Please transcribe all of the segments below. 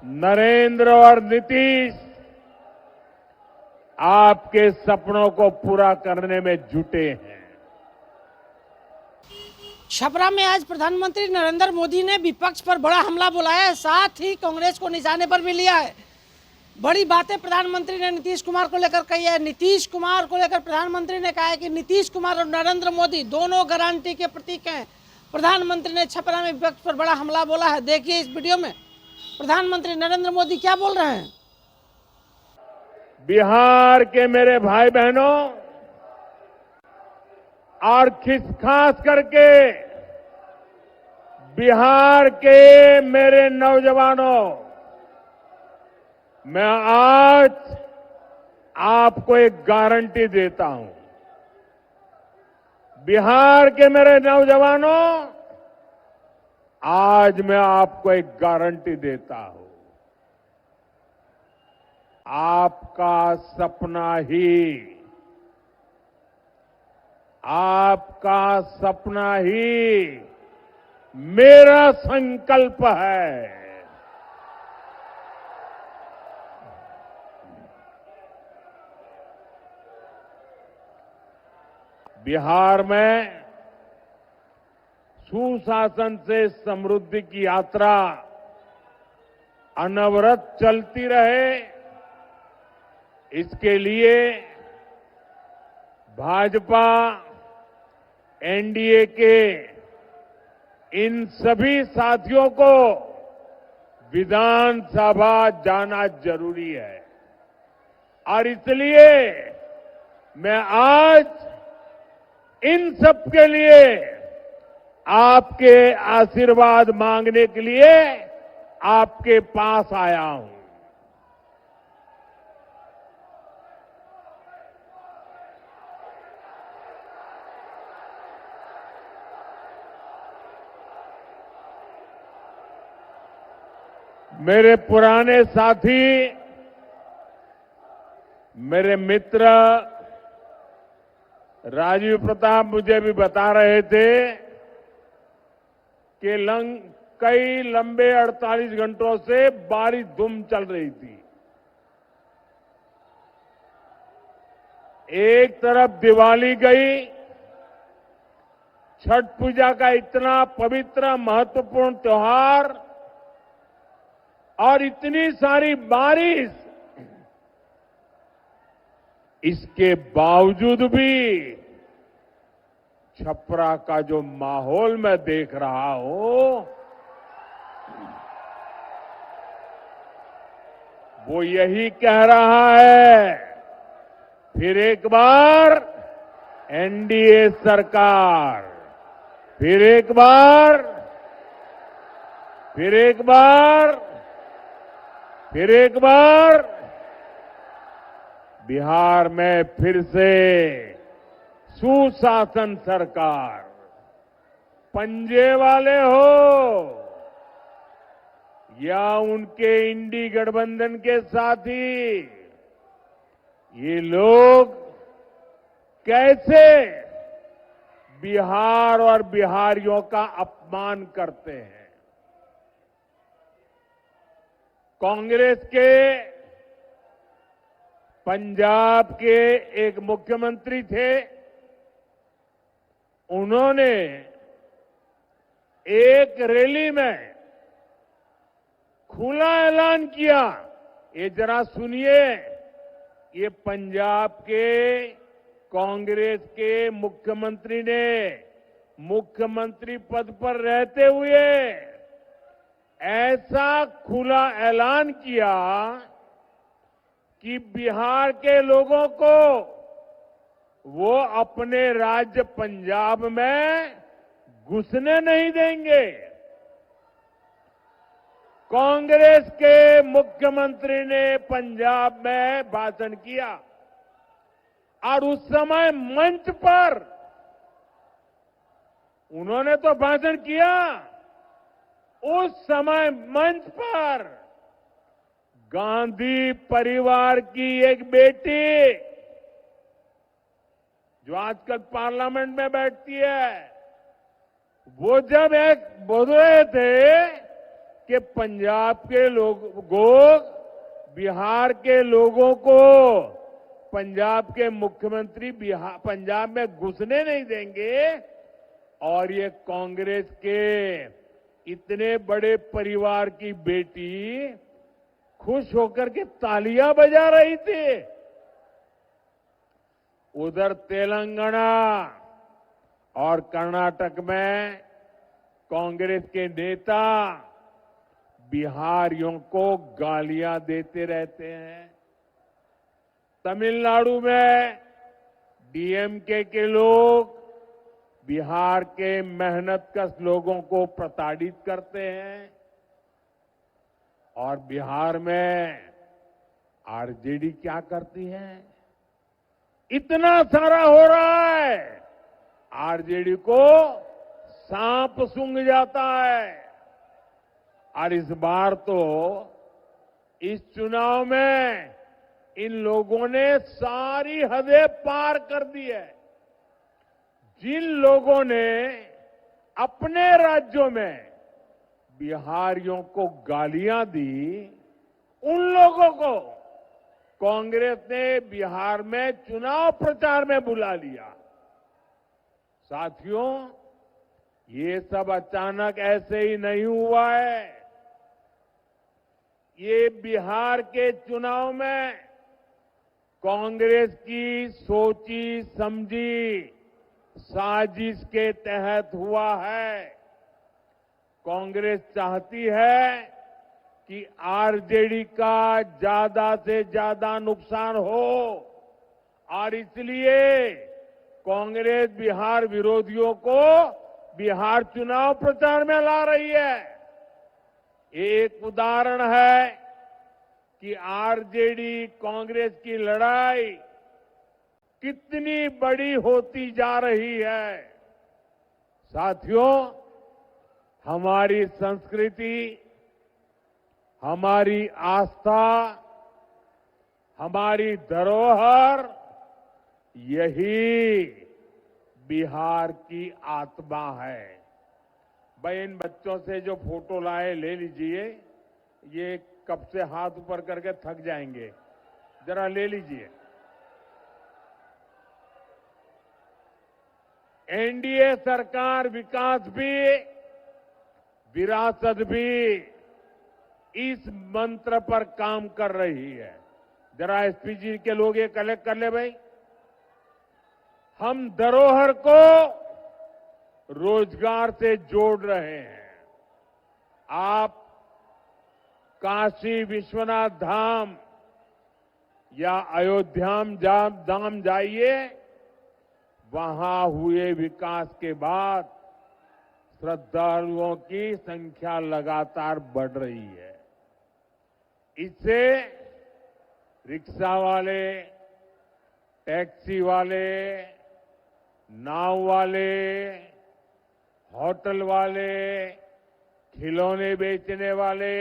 नरेंद्र और नीतीश आपके सपनों को पूरा करने में जुटे हैं। छपरा में आज प्रधानमंत्री नरेंद्र मोदी ने विपक्ष पर बड़ा हमला बोला है, साथ ही कांग्रेस को निशाने पर भी लिया है। बड़ी बातें प्रधानमंत्री ने नीतीश कुमार को लेकर कही है। नीतीश कुमार को लेकर प्रधानमंत्री ने कहा है कि नीतीश कुमार और नरेंद्र मोदी दोनों गारंटी के प्रतीक हैं। प्रधानमंत्री ने छपरा में विपक्ष पर बड़ा हमला बोला है। देखिए इस वीडियो में प्रधानमंत्री नरेंद्र मोदी क्या बोल रहे हैं। बिहार के मेरे भाई बहनों और खास करके बिहार के मेरे नौजवानों, मैं आज आपको एक गारंटी देता हूं। बिहार के मेरे नौजवानों, आज मैं आपको एक गारंटी देता हूं। आपका सपना ही मेरा संकल्प है। बिहार में सुशासन से समृद्धि की यात्रा अनवरत चलती रहे, इसके लिए भाजपा एनडीए के इन सभी साथियों को विधानसभा जाना जरूरी है। और इसलिए मैं आज इन सब के लिए आपके आशीर्वाद मांगने के लिए आपके पास आया हूं। मेरे पुराने साथी, मेरे मित्र राजीव प्रताप मुझे भी बता रहे थे कि कई लंबे 48 घंटों से बारिश धूम चल रही थी। एक तरफ दिवाली गई, छठ पूजा का इतना पवित्र महत्वपूर्ण त्योहार, और इतनी सारी बारिश, इसके बावजूद भी छपरा का जो माहौल मैं देख रहा हूं, वो यही कह रहा है, फिर एक बार एनडीए सरकार, फिर एक बार बिहार में फिर से सुशासन सरकार। पंजे वाले हो या उनके इंडी गठबंधन के साथी, ये लोग कैसे बिहार और बिहारियों का अपमान करते हैं। कांग्रेस के पंजाब के एक मुख्यमंत्री थे, उन्होंने एक रैली में खुला ऐलान किया। ये जरा सुनिए, ये पंजाब के कांग्रेस के मुख्यमंत्री ने मुख्यमंत्री पद पर रहते हुए ऐसा खुला ऐलान किया कि बिहार के लोगों को वो अपने राज्य पंजाब में घुसने नहीं देंगे। कांग्रेस के मुख्यमंत्री ने पंजाब में भाषण किया और उस समय मंच पर उन्होंने तो भाषण किया, उस समय मंच पर गांधी परिवार की एक बेटी, जो आजकल पार्लियामेंट में बैठती है, वो जब एक बोल रहे थे कि पंजाब के लोग बिहार के लोगों को पंजाब के मुख्यमंत्री पंजाब में घुसने नहीं देंगे और ये कांग्रेस के इतने बड़े परिवार की बेटी खुश होकर के तालियां बजा रही थी। उधर तेलंगाना और कर्नाटक में कांग्रेस के नेता बिहारियों को गालियां देते रहते हैं। तमिलनाडु में डीएमके के लोग बिहार के मेहनतकश लोगों को प्रताड़ित करते हैं और बिहार में आरजेडी क्या करती है? इतना सारा हो रहा है, आरजेडी को सांप सूंघ जाता है। और इस बार तो इस चुनाव में इन लोगों ने सारी हदें पार कर दी है। जिन लोगों ने अपने राज्यों में बिहारियों को गालियां दी, उन लोगों को कांग्रेस ने बिहार में चुनाव प्रचार में बुला लिया। साथियों, ये सब अचानक ऐसे ही नहीं हुआ है। ये बिहार के चुनाव में कांग्रेस की सोची समझी साजिश के तहत हुआ है। कांग्रेस चाहती है कि आरजेडी का ज्यादा से ज्यादा नुकसान हो और इसलिए कांग्रेस बिहार विरोधियों को बिहार चुनाव प्रचार में ला रही है। एक उदाहरण है कि आरजेडी कांग्रेस की लड़ाई कितनी बड़ी होती जा रही है। साथियों, हमारी संस्कृति, हमारी आस्था, हमारी धरोहर, यही बिहार की आत्मा है। भाई, इन बच्चों से जो फोटो लाए ले लीजिए। ये कब से हाथ ऊपर करके थक जाएंगे, जरा ले लीजिए। एनडीए सरकार विकास भी विरासत भी इस मंत्र पर काम कर रही है। जरा एसपीजी के लोग ये कलेक्ट कर ले भाई। हम धरोहर को रोजगार से जोड़ रहे हैं। आप काशी विश्वनाथ धाम या अयोध्या धाम जाइए, वहां हुए विकास के बाद श्रद्धालुओं की संख्या लगातार बढ़ रही है। इससे रिक्शा वाले, टैक्सी वाले, नाव वाले, होटल वाले, खिलौने बेचने वाले,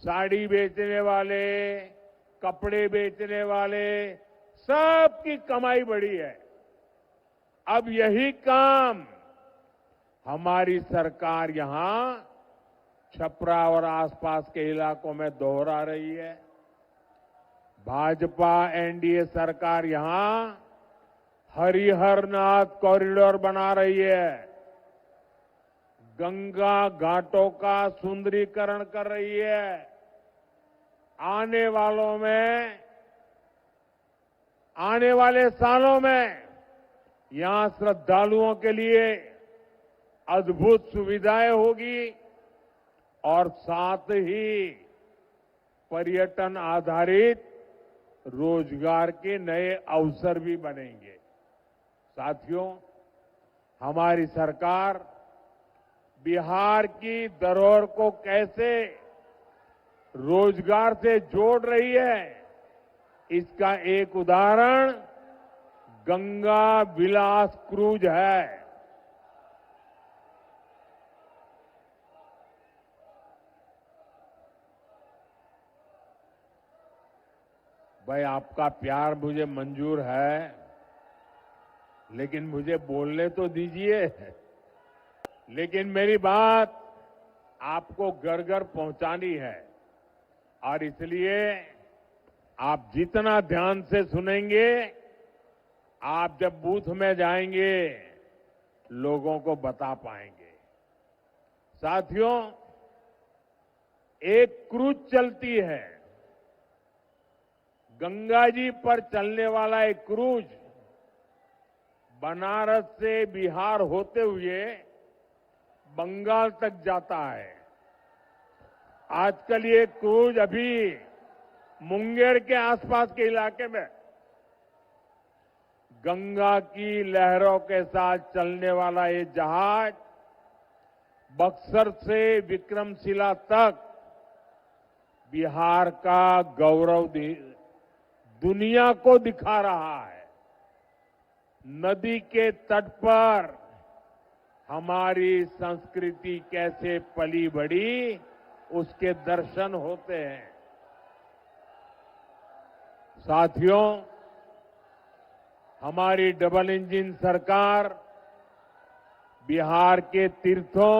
साड़ी बेचने वाले, कपड़े बेचने वाले, सबकी कमाई बढ़ी है। अब यही काम हमारी सरकार यहां छपरा और आसपास के इलाकों में दोहरा रही है। भाजपा एनडीए सरकार यहां हरिहरनाथ कॉरिडोर बना रही है, गंगा घाटों का सुंदरीकरण कर रही है। आने वाले सालों में यहां श्रद्धालुओं के लिए अद्भुत सुविधाएं होगी और साथ ही पर्यटन आधारित रोजगार के नए अवसर भी बनेंगे। साथियों, हमारी सरकार बिहार की धरोहर को कैसे रोजगार से जोड़ रही है, इसका एक उदाहरण गंगा विलास क्रूज है। भाई, आपका प्यार मुझे मंजूर है, लेकिन मुझे बोलने तो दीजिए। लेकिन मेरी बात आपको घर घर पहुंचानी है और इसलिए आप जितना ध्यान से सुनेंगे, आप जब बूथ में जाएंगे लोगों को बता पाएंगे। साथियों, एक क्रूज चलती है, गंगा जी पर चलने वाला एक क्रूज बनारस से बिहार होते हुए बंगाल तक जाता है। आजकल ये क्रूज अभी मुंगेर के आसपास के इलाके में गंगा की लहरों के साथ चलने वाला ये जहाज बक्सर से विक्रमशिला तक बिहार का गौरव दुनिया को दिखा रहा है। नदी के तट पर हमारी संस्कृति कैसे पली बढ़ी, उसके दर्शन होते हैं। साथियों, हमारी डबल इंजन सरकार बिहार के तीर्थों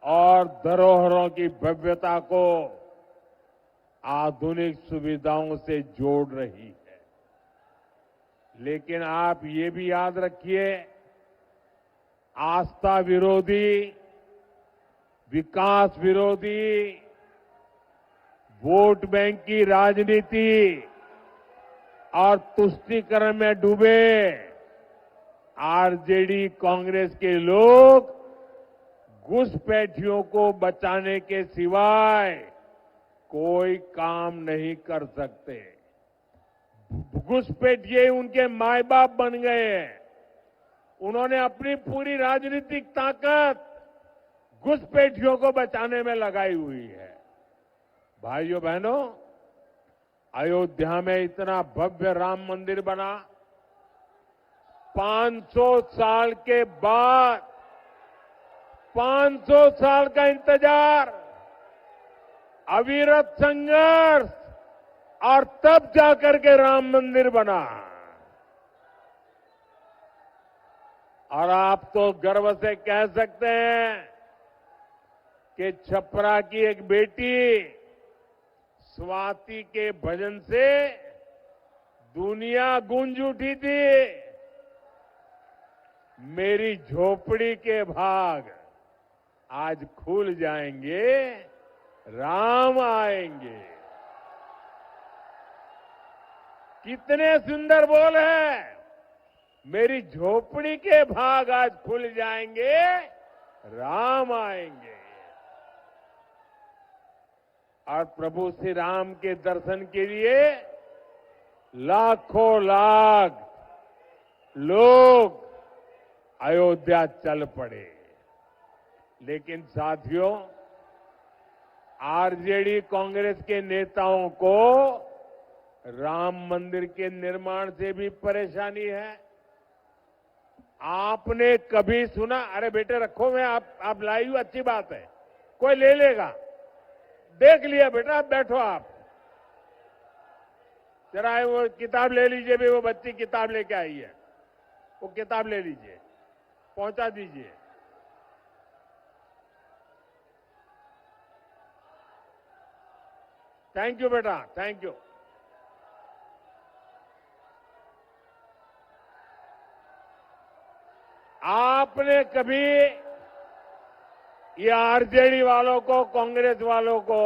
और धरोहरों की भव्यता को आधुनिक सुविधाओं से जोड़ रही है। लेकिन आप ये भी याद रखिए, आस्था विरोधी, विकास विरोधी, वोट बैंक की राजनीति और तुष्टीकरण में डूबे आरजेडी कांग्रेस के लोग घुसपैठियों को बचाने के सिवाय कोई काम नहीं कर सकते। घुसपैठिए उनके माए बाप बन गए हैं। उन्होंने अपनी पूरी राजनीतिक ताकत घुसपैठियों को बचाने में लगाई हुई है। भाइयों बहनों, अयोध्या में इतना भव्य राम मंदिर बना, 500 साल के बाद 500 साल का इंतजार, अविरत संघर्ष, और तब जाकर के राम मंदिर बना। और आप तो गर्व से कह सकते हैं कि छपरा की एक बेटी स्वाति के भजन से दुनिया गूंज उठी थी। मेरी झोपड़ी के भाग आज खुल जाएंगे, राम आएंगे। कितने सुंदर बोल है, मेरी झोपड़ी के भाग आज खुल जाएंगे, राम आएंगे। और प्रभु श्री राम के दर्शन के लिए लाखों लाख लोग अयोध्या चल पड़े। लेकिन साथियों, आरजेडी कांग्रेस के नेताओं को राम मंदिर के निर्माण से भी परेशानी है। आपने कभी सुना, अरे बेटे रखो, मैं आप लाई हूं, अच्छी बात है, कोई ले लेगा, देख लिया बेटा, आप बैठो, आप जरा वो किताब ले लीजिए। भी वो बच्ची किताब लेके आई है, वो किताब ले लीजिए, पहुंचा दीजिए। थैंक यू बेटा, थैंक यू। आपने कभी ये आरजेडी वालों को, कांग्रेस वालों को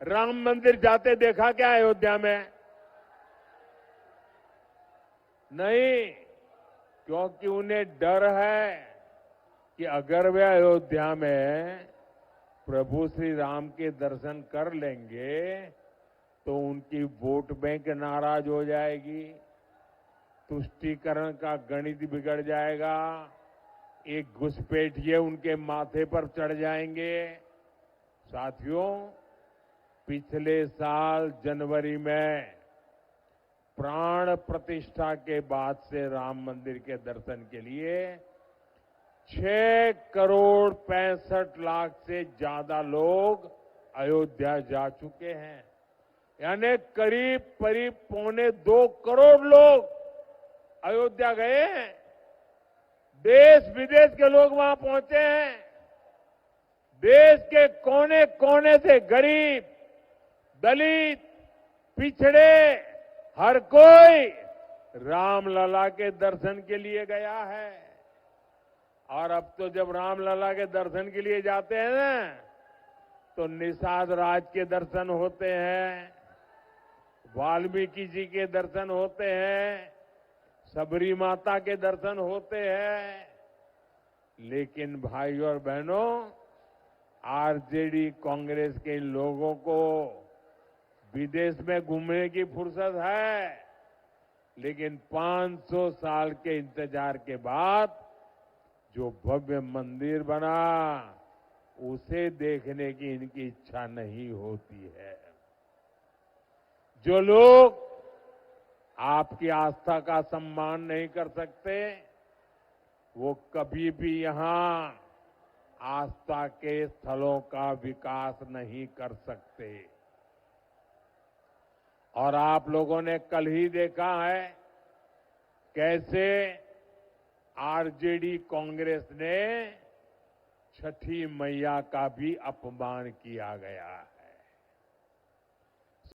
राम मंदिर जाते देखा क्या अयोध्या में? नहीं, क्योंकि उन्हें डर है कि अगर वे अयोध्या में प्रभु श्री राम के दर्शन कर लेंगे तो उनकी वोट बैंक नाराज हो जाएगी, तुष्टीकरण का गणित बिगड़ जाएगा, एक घुसपैठिए उनके माथे पर चढ़ जाएंगे। साथियों, पिछले साल जनवरी में प्राण प्रतिष्ठा के बाद से राम मंदिर के दर्शन के लिए 6 करोड़ 65 लाख से ज्यादा लोग अयोध्या जा चुके हैं। यानी करीब 2.25 करोड़ लोग अयोध्या गए हैं। देश विदेश के लोग वहां पहुंचे हैं। देश के कोने कोने से गरीब, दलित, पिछड़े हर कोई रामलला के दर्शन के लिए गया है। और अब तो जब रामलला के दर्शन के लिए जाते हैं ना, तो निषाद राज के दर्शन होते हैं, वाल्मीकि जी के दर्शन होते हैं, सबरी माता के दर्शन होते हैं। लेकिन भाइयों और बहनों, आरजेडी कांग्रेस के इन लोगों को विदेश में घूमने की फुर्सत है, लेकिन 500 साल के इंतजार के बाद जो भव्य मंदिर बना, उसे देखने की इनकी इच्छा नहीं होती है। जो लोग आपकी आस्था का सम्मान नहीं कर सकते, वो कभी भी यहां आस्था के स्थलों का विकास नहीं कर सकते। और आप लोगों ने कल ही देखा है कैसे आरजेडी कांग्रेस ने छठी मैया का भी अपमान किया गया है।